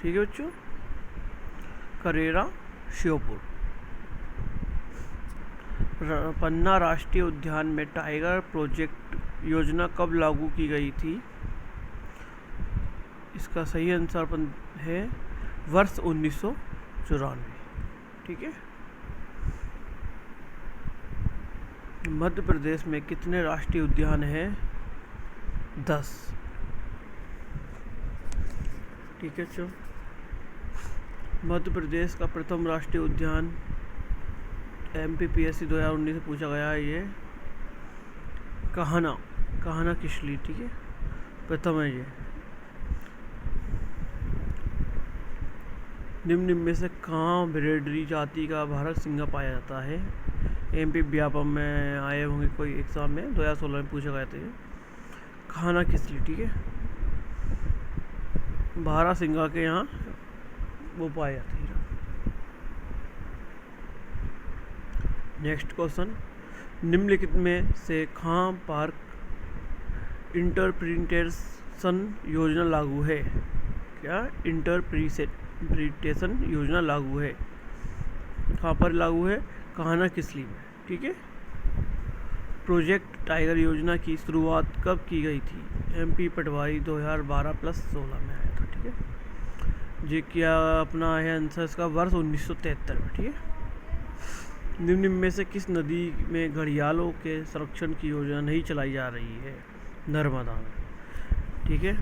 ठीक है बच्चों। करेरा श्योपुर। पन्ना राष्ट्रीय उद्यान में टाइगर प्रोजेक्ट योजना कब लागू की गई थी? इसका सही आंसर है वर्ष 1994। ठीक है। मध्य प्रदेश में कितने राष्ट्रीय उद्यान हैं? 10। ठीक है बच्चों। मध्य प्रदेश का प्रथम राष्ट्रीय उद्यान MPPSC 2019 से पूछा गया है। ये कान्हा किसली। ठीक है, प्रथम है ये। निम्न में से कहाँ ब्रेडरी जाति का भारत सिंघा पाया जाता है? MP व्यापम में आए होंगे कोई एग्जाम में, 2016 में पूछा गया था। कान्हा किसली। ठीक है, भारत सिंघा के यहाँ वो पाया जाता है। नेक्स्ट क्वेश्चन, निम्नलिखित में से कहाँ पार्क इंटरप्रिटेशन योजना लागू है? क्या इंटरप्रिटेशन योजना लागू है? कहाँ पर लागू है? कान्हा किसली में। ठीक है। प्रोजेक्ट टाइगर योजना की शुरुआत कब की गई थी? MP पटवारी 2012+16 में आया था। ठीक है। ये क्या अपना है आंसर इसका? वर्ष 1973 में। ठीक है। निम्न में से किस नदी में घड़ियालों के संरक्षण की योजना नहीं चलाई जा रही है? नर्मदा में। ठीक है।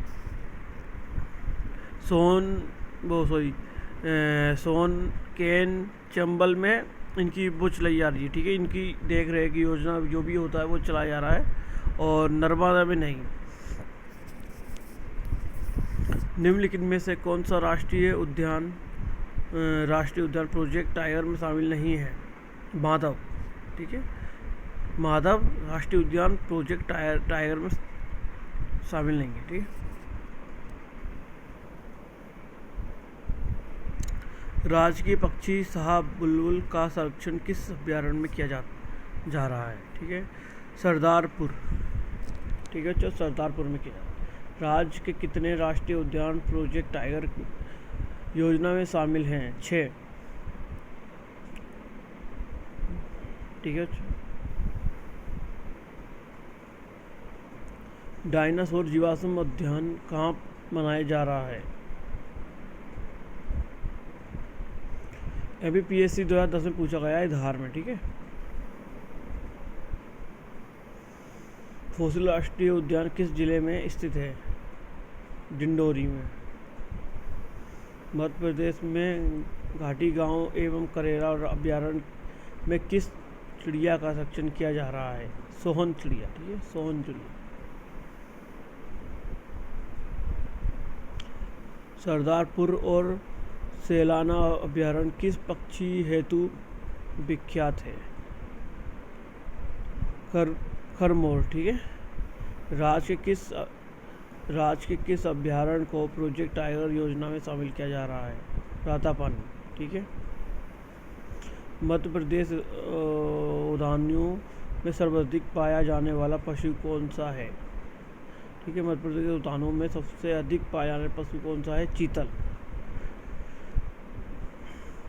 सोन केन चंबल में इनकी वो चलाई जा रही है। ठीक है, इनकी देख रहे की योजना जो भी होता है वो चलाया जा रहा है, और नर्मदा में नहीं। निम्नलिखित में से कौन सा राष्ट्रीय उद्यान प्रोजेक्ट टाइगर में शामिल नहीं है? माधव। ठीक है, माधव राष्ट्रीय उद्यान प्रोजेक्ट टाइगर में शामिल नहीं है। ठीक है। राजकीय पक्षी शाह बुलबुल का संरक्षण किस अभयारण्य में किया जा रहा है? ठीक है, सरदारपुर। ठीक है, चलो सरदारपुर में किया। राज्य के कितने राष्ट्रीय उद्यान प्रोजेक्ट टाइगर योजना में शामिल हैं? 6। ठीक है। डायनासोर जीवाश्म अध्ययन कहाँ मनाया जा रहा है? MPPSC 2010 में पूछा गया है, धार में। ठीक है। फॉसिल राष्ट्रीय उद्यान किस जिले में स्थित है? डिंडोरी में। मध्य प्रदेश में घाटी गांव एवं करेरा अभयारण्य में किस चिड़िया का संरक्षण किया जा रहा है? सोहन चिड़िया। ठीक है, सोहन चिड़िया। सरदारपुर और सेलाना अभयारण्य किस पक्षी हेतु विख्यात है? खरमोर। ठीक है। राज्य के किस अभयारण्य को प्रोजेक्ट टाइगर योजना में शामिल किया जा रहा है? रातापानी। ठीक है। मध्य प्रदेश उद्यानों में सर्वाधिक पाया जाने वाला पशु कौन सा है? ठीक है, मध्य प्रदेश उद्यानों में सबसे अधिक पाया जाने वाला पशु कौन सा है? चीतल।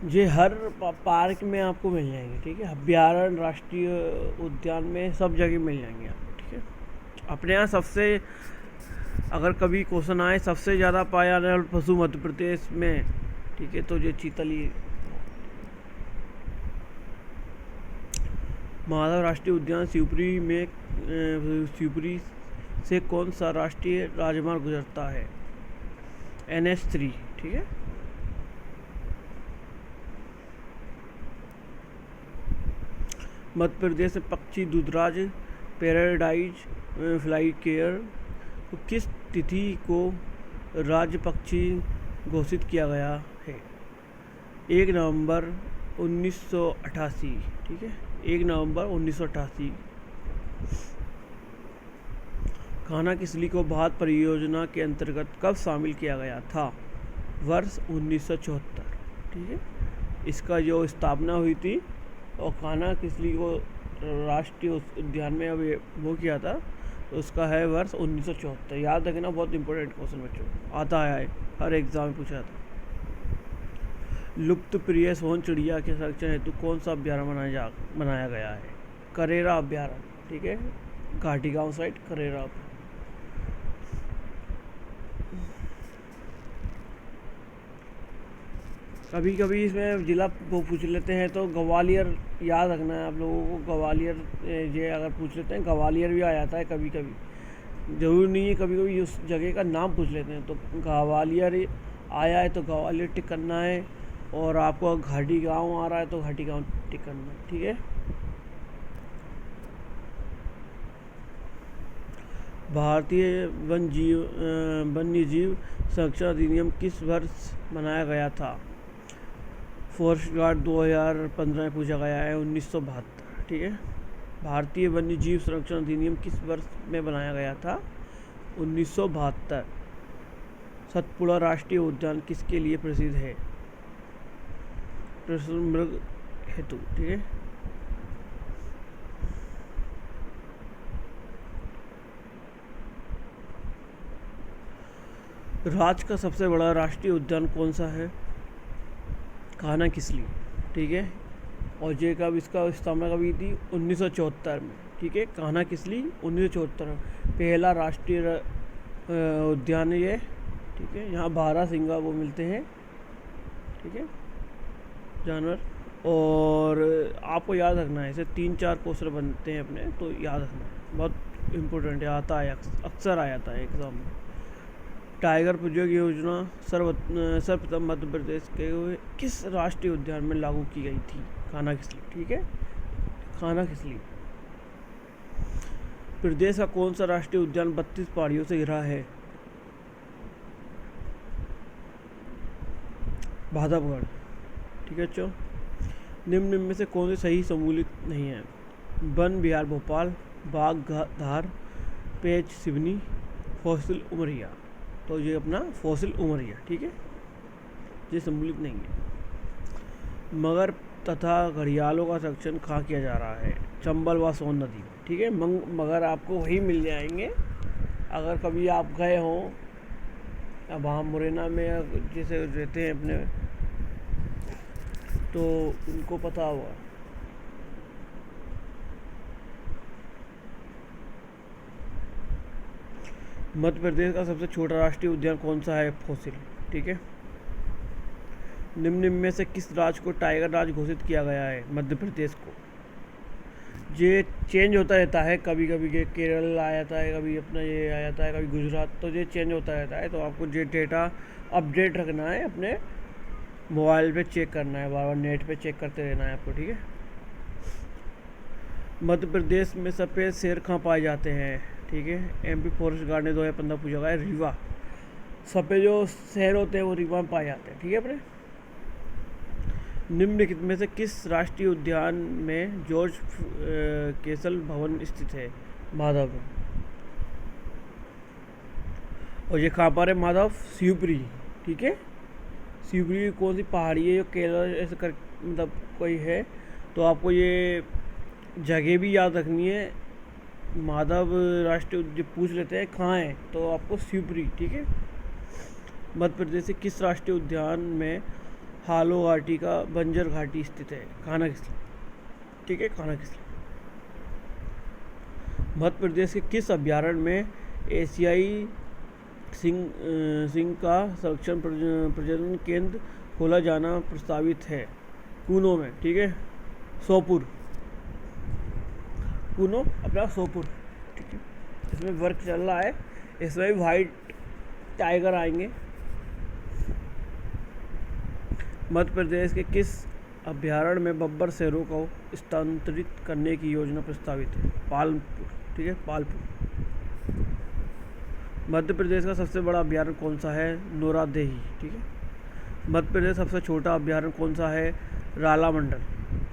ये हर पार्क में आपको मिल जाएंगे। ठीक है, अभयारण्य राष्ट्रीय उद्यान में सब जगह मिल जाएंगे आपको। ठीक है। अपने यहाँ सबसे, अगर कभी क्वेश्चन आए सबसे ज़्यादा पाया जाने वाला पशु मध्य प्रदेश में, ठीक है, तो ये चीतल ही। माधव राष्ट्रीय उद्यान शिवपुरी से कौन सा राष्ट्रीय राजमार्ग गुजरता है? NH3। ठीक है। मध्य प्रदेश में पक्षी दूधराज पैराडाइज फ्लाई केयर को किस तिथि को राज्य पक्षी घोषित किया गया है? 1 नवंबर 1988। ठीक है, 1 नवंबर 1988। कान्हा किसली को भारत परियोजना के अंतर्गत कब शामिल किया गया था? वर्ष 1974। ठीक है, इसका जो स्थापना हुई थी और कान्हा किसली को राष्ट्रीय उद्यान में अब वो किया था, तो उसका है वर्ष 1974। याद रखना, बहुत इंपॉर्टेंट क्वेश्चन बच्चों, आता है हर एग्जाम में पूछा था। लुप्त प्रिय सोन चिड़िया के संरक्षण हेतु कौन सा अभ्यारण्य बनाया गया है? करेरा अभ्यारण्य, ठीक है, घाटी गांव साइड करेरा। कभी कभी इसमें जिला वो पूछ लेते हैं तो ग्वालियर याद रखना है आप लोगों को। ग्वालियर ये अगर पूछ लेते हैं, ग्वालियर भी आ जाता है कभी कभी, ज़रूरी नहीं है, कभी कभी उस जगह का नाम पूछ लेते हैं। तो ग्वालियर आया है तो ग्वालियर टिक करना है, और आपको घाटी गांव आ रहा है तो घाटी गांव टिक करना है, ठीक है। भारतीय वन्य जीव संरक्षण अधिनियम किस वर्ष बनाया गया था? फॉरेस्ट गार्ड 2015 में पूछा गया है, 1972, ठीक है। भारतीय वन्य जीव संरक्षण अधिनियम किस वर्ष में बनाया गया था? 1972। सतपुड़ा राष्ट्रीय उद्यान किसके लिए प्रसिद्ध है? कृष्णमृग हेतु, ठीक है। राज्य का सबसे बड़ा राष्ट्रीय उद्यान कौन सा है? कान्हा-किसली, ठीक है। और ये कब इसका स्थापना कभी थी? 1974 में, ठीक है। कान्हा-किसली 1974 पहला राष्ट्रीय उद्यान है ये, ठीक है। यहाँ बारहसिंगा वो मिलते हैं, ठीक है, जानवर। और आपको याद रखना है, इसे 3-4 क्वेश्चन बनते हैं अपने, तो याद रखना है, बहुत इम्पोर्टेंट है, आता है, अक्सर आ जाता है एग्जाम में। टाइगर प्रोजेक्ट योजना सर्वप्रथम मध्य प्रदेश के किस राष्ट्रीय उद्यान में लागू की गई थी? कान्हा-किसली, ठीक है, कान्हा-किसली। प्रदेश का कौन सा राष्ट्रीय उद्यान 32 पहाड़ियों से घिरा है? बांधवगढ़, ठीक है बच्चों। निम्न में से कौन सी सही सम्मिलित नहीं है? वन विहार भोपाल, बाघ धार, पेंच सिवनी, फॉसिल उमरिया। तो ये अपना फॉसिल उमरिया, ठीक है, ये सम्मिलित नहीं है। मगर तथा घड़ियालों का संरक्षण कहाँ किया जा रहा है? चंबल व सोन नदी में, ठीक है। मगर आपको वही मिल जाएंगे अगर कभी आप गए हों, अब वहाँ मुरैना में जैसे रहते हैं अपने, तो उनको पता होगा। मध्य प्रदेश का सबसे छोटा राष्ट्रीय उद्यान कौन सा है? फॉसिल, ठीक है। निम्न में से किस राज्य को टाइगर राज्य घोषित किया गया है? मध्य प्रदेश को। ये चेंज होता रहता है, कभी कभी ये केरल आ जाता है, कभी अपना ये आ जाता है, कभी गुजरात, तो ये चेंज होता रहता है। तो आपको ये डेटा अपडेट रखना है, अपने मोबाइल पे चेक करना है, बार बार नेट पे चेक करते रहना है आपको, ठीक है। मध्य प्रदेश में सफ़ेद शेर कहाँ पाए जाते हैं? ठीक है, एमपी फॉरेस्ट गार्ड ने 2015 पूछा गया है, रीवा। सफ़ेद जो शेर होते हैं वो रीवा में पाए जाते हैं, ठीक है अपने। निम्नलिखित में से किस राष्ट्रीय उद्यान में जॉर्ज केसल भवन स्थित है? माधव। और ये कहाँ पर है? माधव शिवपुरी, ठीक है। शिवपुरी कौन सी पहाड़ी है जो केरल ऐसे कर मतलब कोई है, तो आपको ये जगह भी याद रखनी है। माधव राष्ट्रीय उद्यान पूछ लेते हैं कहाँ है, तो आपको शिवपुरी, ठीक है। मध्य प्रदेश के किस राष्ट्रीय उद्यान में हालो घाटी का बंजर घाटी स्थित है? कान्हा-किसली, ठीक है, कान्हा-किसली। मध्य प्रदेश के किस अभ्यारण्य में एशियाई सिंह का संरक्षण प्रजनन केंद्र खोला जाना प्रस्तावित है? कूनो में, ठीक है, सोपुर, कूनो अपना सोपुर, ठीक है। इसमें वर्क चल रहा है, इसमें भी वाइट टाइगर आएंगे। मध्य प्रदेश के किस अभ्यारण्य में बब्बर शेरों को स्थानांतरित करने की योजना प्रस्तावित है? पालमपुर, ठीक है, पालपुर। मध्य प्रदेश का सबसे बड़ा अभ्यारण्य कौन सा है? नोरादेही, ठीक है। मध्य प्रदेश का सबसे छोटा अभ्यारण्य कौन सा है? रालामंडल,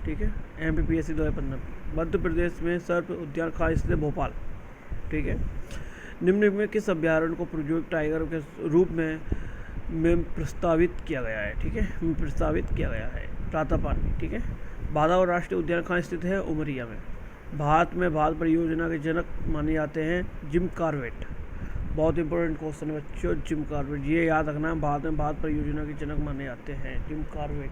ठीक है, एमपीपीएससी 2015। मध्य प्रदेश में सर्प उद्यान कहाँ स्थित है? भोपाल, ठीक है। निम्न में किस अभ्यारण्य को प्रोजेक्ट टाइगर के रूप में प्रस्तावित किया गया है? ठीक है, प्रस्तावित किया गया है प्रातःपानी, ठीक है। बांधवगढ़ राष्ट्रीय उद्यान कहाँ स्थित है? उमरिया में। भारत में भारत परियोजना के जनक माने जाते हैं जिम कॉर्बेट। बहुत इंपॉर्टेंट क्वेश्चन है बच्चों। जिम कॉर्बेट, ये याद रखना है, बाद में भारत परियोजना के जनक माने जाते हैं जिम कॉर्बेट।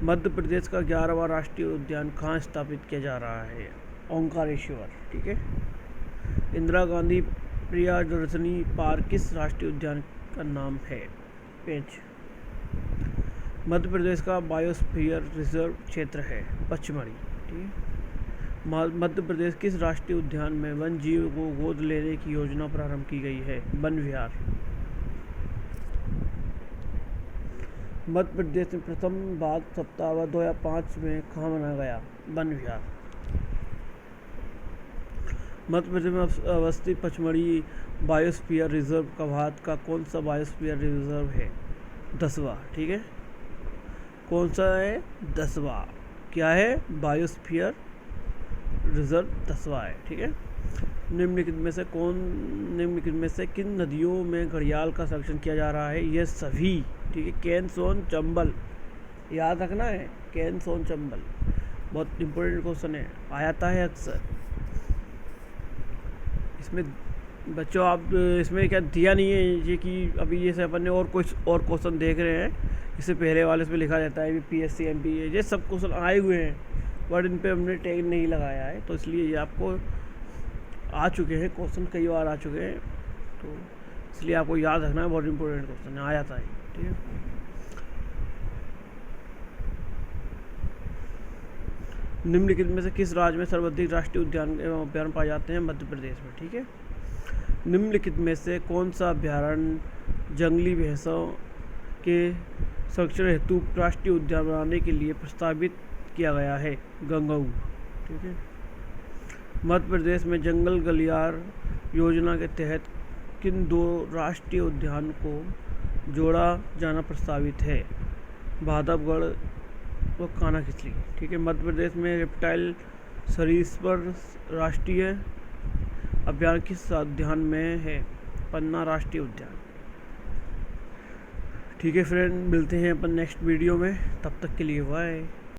मध्य प्रदेश का 11वां राष्ट्रीय उद्यान कहाँ स्थापित किया जा रहा है? ओंकारेश्वर। ठीक है। इंदिरा गांधी प्रियदर्शनी पार्क किस राष्ट्रीय उद्यान का नाम है? पेंच। मध्य प्रदेश का बायोस्फीयर रिजर्व क्षेत्र है पचमढ़ी। ठीक है। मध्य प्रदेश किस राष्ट्रीय उद्यान में वन जीव को गोद लेने की योजना प्रारंभ की गई है? वन विहार। मध्य प्रदेश में प्रथम बाघ सप्ताह 2005 में कहाँ मनाया गया? वन विहार। मध्य प्रदेश में अवस्थित पचमढ़ी बायोस्फीयर रिजर्व का भारत का कौन सा बायोस्फीयर रिजर्व है? 10वां। ठीक है। कौन सा है? 10वां। क्या है? बायोस्फीयर रिजर्व 10वां है। ठीक है। निम्नलिखित में से किन नदियों में घड़ियाल का संरक्षण किया जा रहा है? ये सभी। ठीक है। केन, सोन, चंबल, याद रखना है, केन, सोन, चंबल। बहुत इंपॉर्टेंट क्वेश्चन है, आता है अक्सर। इसमें बच्चों आप इसमें क्या दिया नहीं है ये कि अभी ये से अपन ने और क्वेश्चन देख रहे हैं, इससे पहले वाले इसमें लिखा जाता है PSC MP, ये सब क्वेश्चन आए हुए हैं बट इन पे हमने टैग नहीं लगाया है, तो इसलिए ये आपको आ चुके हैं क्वेश्चन, कई बार आ चुके हैं, तो इसलिए आपको याद रखना है, बहुत इंपॉर्टेंट क्वेश्चन है, आ जाता है। ठीक है। निम्नलिखित में से किस राज्य में सर्वाधिक राष्ट्रीय उद्यान एवं अभ्यारण्य पाए जाते हैं? मध्य प्रदेश में। ठीक है। निम्नलिखित में से कौन सा अभ्यारण्य जंगली भैंसों के संरक्षण हेतु राष्ट्रीय उद्यान बनाने के लिए प्रस्तावित किया गया है? गंगाऊ। ठीक है। मध्य प्रदेश में जंगल गलियार योजना के तहत किन 2 राष्ट्रीय उद्यान को जोड़ा जाना प्रस्तावित है? बांधवगढ़ व कान्हा-किसली। ठीक है। मध्य प्रदेश में रेप्टाइल सरीसृप राष्ट्रीय अभ्यारण्य किस उद्यान में है? पन्ना राष्ट्रीय उद्यान। ठीक है फ्रेंड, मिलते हैं अपन नेक्स्ट वीडियो में, तब तक के लिए बाय।